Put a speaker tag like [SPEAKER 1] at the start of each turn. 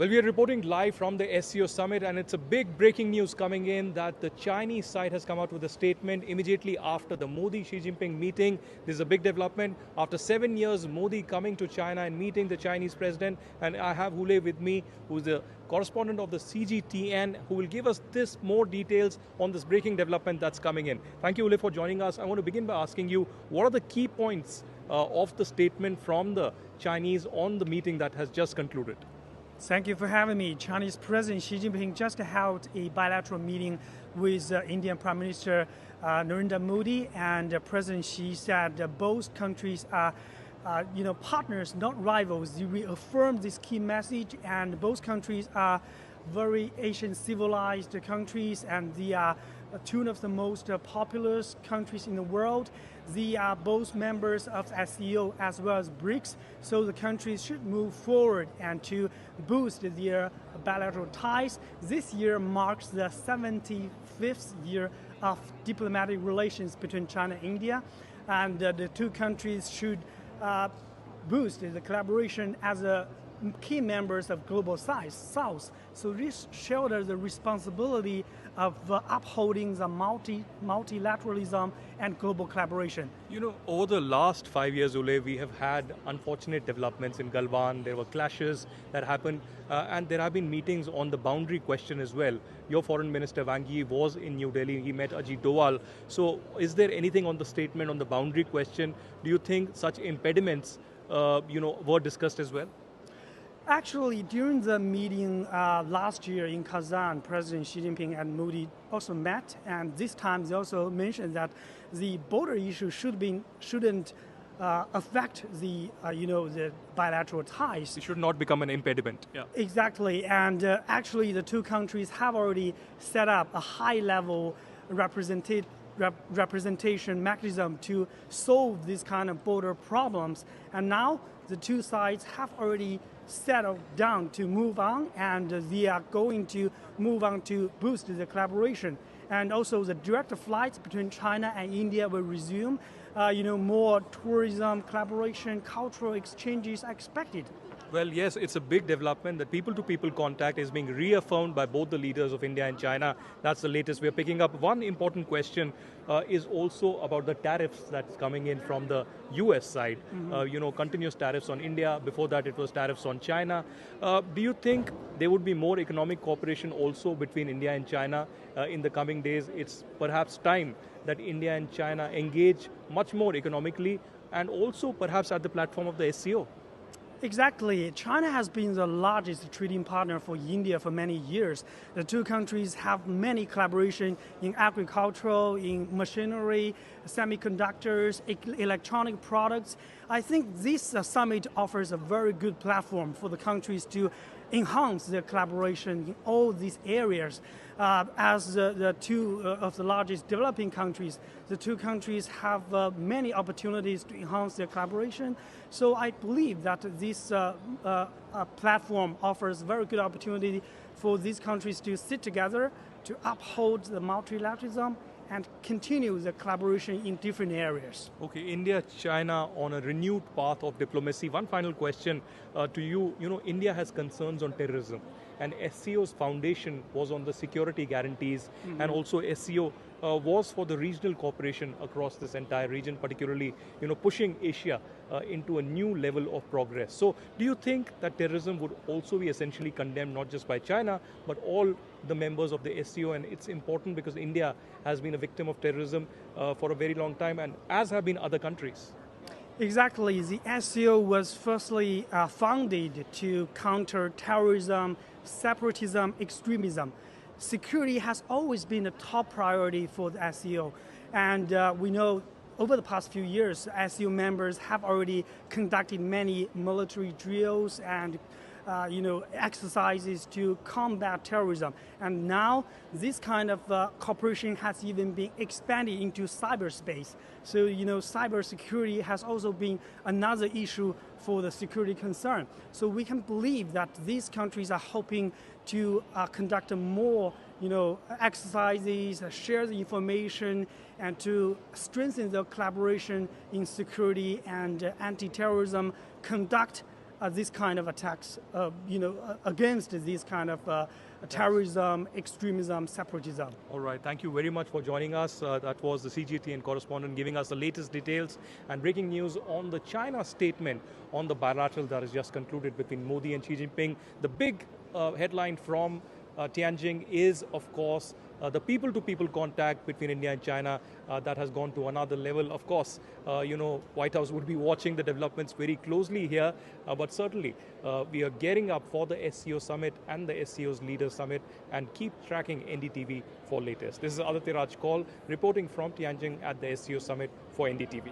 [SPEAKER 1] Well, we are reporting live from the SCO Summit, and it's a big breaking news coming in that the Chinese side has come out with a statement immediately after the Modi-Xi Jinping meeting. This is a big development. After 7 years, Modi coming to China and meeting the Chinese president, and I have Wu Lei with me, who's the correspondent of the CGTN, who will give us more details on this breaking development that's coming in. Thank you, Wu Lei, for joining us. I want to begin by asking you, what are the key points of the statement from the Chinese on the meeting that has just concluded?
[SPEAKER 2] Thank you for having me. Chinese President Xi Jinping just held a bilateral meeting with Indian Prime Minister Narendra Modi, and President Xi said both countries are partners, not rivals. He reaffirmed this key message, and both countries are very Asian civilized countries, and they are two of the most populous countries in the world. They are both members of SCO as well as BRICS, so the countries should move forward and to boost their bilateral ties. This year marks the 75th year of diplomatic relations between China and India, and the two countries should boost the collaboration as key members of global South. So this shoulders the responsibility of upholding the multilateralism and global collaboration.
[SPEAKER 1] You know, over the last 5 years, Wu Lei, we have had unfortunate developments in Galwan. There were clashes that happened, and there have been meetings on the boundary question as well. Your foreign minister Wang Yi was in New Delhi. He met Ajit Doval. So is there anything on the statement on the boundary question? Do you think such impediments were discussed as well?
[SPEAKER 2] Actually, during the meeting last year in Kazan, President Xi Jinping and Modi also met, and this time they also mentioned that the border issue shouldn't affect the the bilateral ties.
[SPEAKER 1] It should not become an impediment. Yeah.
[SPEAKER 2] Exactly, and actually the two countries have already set up a high-level representation mechanism to solve these kind of border problems, and now the two sides have already settled down to move on, and they are going to move on to boost the collaboration. And also the direct flights between China and India will resume. More tourism, collaboration, cultural exchanges are expected.
[SPEAKER 1] Well, yes, it's a big development. That people-to-people contact is being reaffirmed by both the leaders of India and China. That's the latest we're picking up. One important question is also about the tariffs that's coming in from the US side. Continuous tariffs on India. Before that, it was tariffs on China. Do you think there would be more economic cooperation also between India and China in the coming days? It's perhaps time that India and China engage much more economically, and also perhaps at the platform of the SCO.
[SPEAKER 2] Exactly. China has been the largest trading partner for India for many years. The two countries have many collaboration in agricultural, in machinery, semiconductors, electronic products. I think this summit offers a very good platform for the countries to enhance their collaboration in all these areas. As the two of the largest developing countries, the two countries have many opportunities to enhance their collaboration. So I believe that this platform offers very good opportunity for these countries to sit together, to uphold the multilateralism and continue the collaboration in different areas.
[SPEAKER 1] Okay, India, China on a renewed path of diplomacy. One final question to you. India has concerns on terrorism, and SCO's foundation was on the security guarantees, and also SCO was for the regional cooperation across this entire region, particularly pushing Asia into a new level of progress. So do you think that terrorism would also be essentially condemned not just by China, but all the members of the SCO? And it's important because India has been a victim of terrorism for a very long time, and as have been other countries.
[SPEAKER 2] Exactly. The SCO was firstly founded to counter terrorism, separatism, extremism. Security has always been a top priority for the SCO, and we know over the past few years, SCO members have already conducted many military drills and exercises to combat terrorism. And now this kind of cooperation has even been expanded into cyberspace. So, cybersecurity has also been another issue for the security concern. So we can believe that these countries are hoping to conduct more exercises, share the information, and to strengthen the collaboration in security and anti-terrorism, conduct this kind of attacks, against these kind of terrorism, extremism, separatism.
[SPEAKER 1] All right, thank you very much for joining us. That was the CGTN correspondent giving us the latest details and breaking news on the China statement on the bilateral that has just concluded between Modi and Xi Jinping. The big headline from Tianjin is, of course, the people-to-people contact between India and China that has gone to another level. Of course, White House would be watching the developments very closely here, but certainly we are gearing up for the SCO Summit and the SCO's Leaders Summit, and keep tracking NDTV for latest. This is Aditya Kaul reporting from Tianjin at the SCO Summit for NDTV.